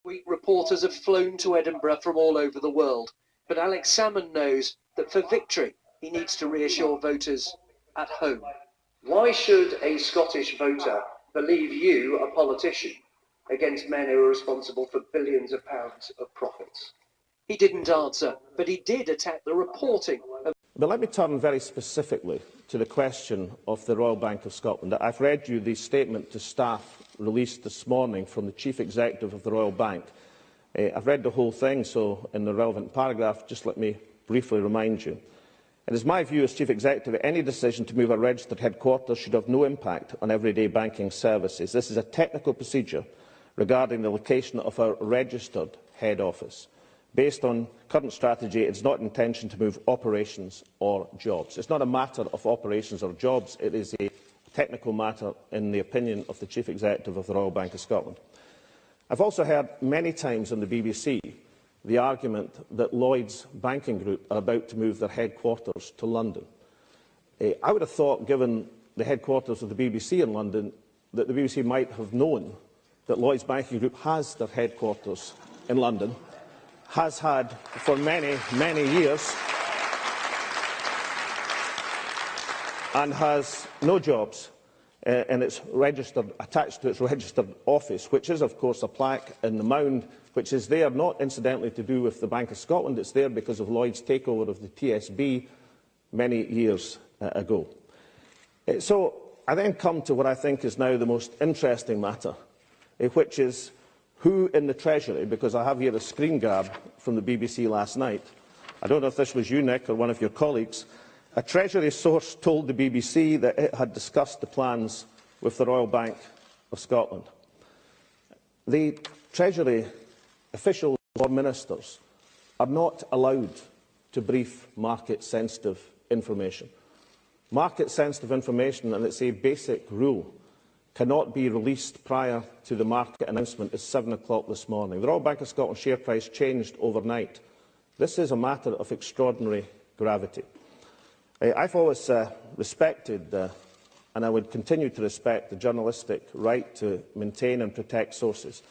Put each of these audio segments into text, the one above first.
Week reporters have flown to Edinburgh from all over the world, but Alex Salmond knows that for victory he needs to reassure voters at home. Why should a Scottish voter believe you, a politician, against men who are responsible for billions of pounds of profits? He didn't answer, but he did attack the reporting of... But let me turn very specifically to the question of the Royal Bank of Scotland. I've read you the statement to staff released this morning from the Chief Executive of the Royal Bank. I've read the whole thing, so in the relevant paragraph, just let me briefly remind you. It is my view as Chief Executive that any decision to move a registered headquarters should have no impact on everyday banking services. This is a technical procedure regarding the location of our registered head office. Based on current strategy, it is not intention to move operations or jobs. It's not a matter of operations or jobs. It is a technical matter, in the opinion of the Chief Executive of the Royal Bank of Scotland. I've also heard many times on the BBC the argument that Lloyds Banking Group are about to move their headquarters to London. I would have thought, given the headquarters of the BBC in London, that the BBC might have known that Lloyds Banking Group has their headquarters in London, has had for many, many years, and has no jobs and it's registered, attached to its registered office, which is, of course, a plaque in the Mound, which is there not incidentally to do with the Bank of Scotland. It's there because of Lloyd's takeover of the TSB many years ago. So I then come to what I think is now the most interesting matter, which is who in the Treasury, because I have here a screen grab from the BBC last night. I don't know if this was you, Nick, or one of your colleagues. A Treasury source told the BBC that it had discussed the plans with the Royal Bank of Scotland. The Treasury officials or ministers are not allowed to brief market-sensitive information. Market-sensitive information, and it's a basic rule, cannot be released prior to the market announcement at 7 o'clock this morning. The Royal Bank of Scotland share price changed overnight. This is a matter of extraordinary gravity. I've always respected, and I would continue to respect, the journalistic right to maintain and protect sources.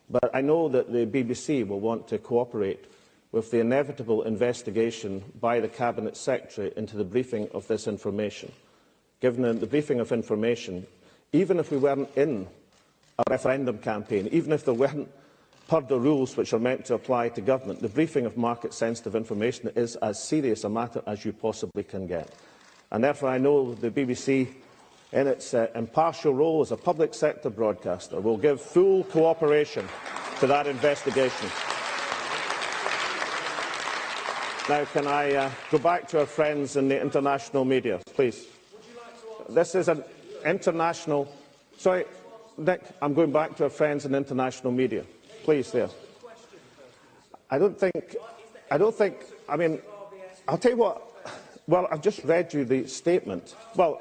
But I know that the BBC will want to cooperate with the inevitable investigation by the Cabinet Secretary into the briefing of this information. Given the briefing of information, even if we weren't in a referendum campaign, even if there weren't per the rules which are meant to apply to government, the briefing of market-sensitive information is as serious a matter as you possibly can get. And therefore I know the BBC, in its impartial role as a public sector broadcaster, will give full cooperation to that investigation. Now, can I go back to our friends in the international media, please? This is an international... Sorry, Nick, I'm going back to our friends in international media. Please, there. I mean, I'll tell you what, well, I've just read you the statement. Well,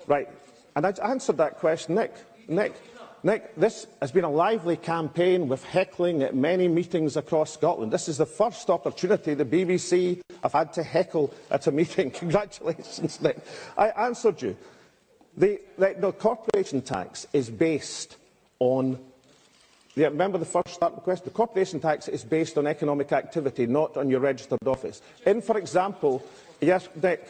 right, and I answered that question. Nick, this has been a lively campaign with heckling at many meetings across Scotland. This is the first opportunity the BBC have had to heckle at a meeting. Congratulations, Nick. I answered you. The corporation tax is based on... Yeah, remember the first part of the question? The corporation tax is based on economic activity, not on your registered office. In, for example, yes, Nick,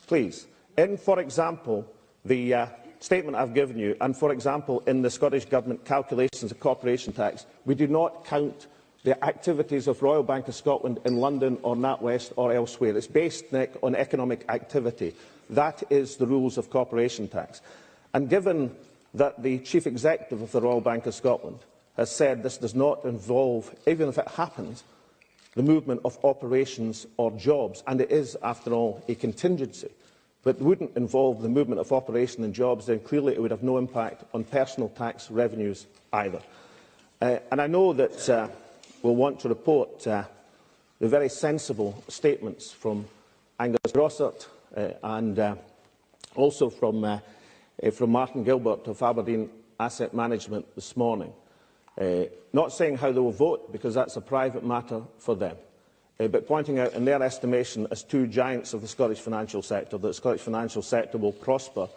please. In, for example, the statement I've given you, and, for example, in the Scottish Government calculations of corporation tax, we do not count the activities of Royal Bank of Scotland in London or NatWest or elsewhere. It's based, Nick, on economic activity. That is the rules of corporation tax. And given that the Chief Executive of the Royal Bank of Scotland has said this does not involve, even if it happens, the movement of operations or jobs, and it is, after all, a contingency, but wouldn't involve the movement of operation and jobs, then clearly it would have no impact on personal tax revenues either. And I know that we'll want to report the very sensible statements from Angus Grossart and also from Martin Gilbert of Aberdeen Asset Management this morning. Not saying how they will vote, because that's a private matter for them, but pointing out in their estimation as two giants of the Scottish financial sector that the Scottish financial sector will prosper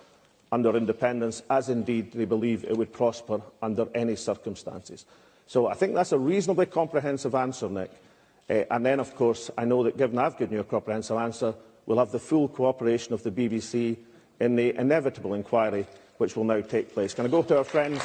under independence, as indeed they believe it would prosper under any circumstances. So I think that's a reasonably comprehensive answer, Nick. And then, of course, I know that given I've given you a comprehensive answer, we'll have the full cooperation of the BBC in the inevitable inquiry which will now take place. Can I go to our friends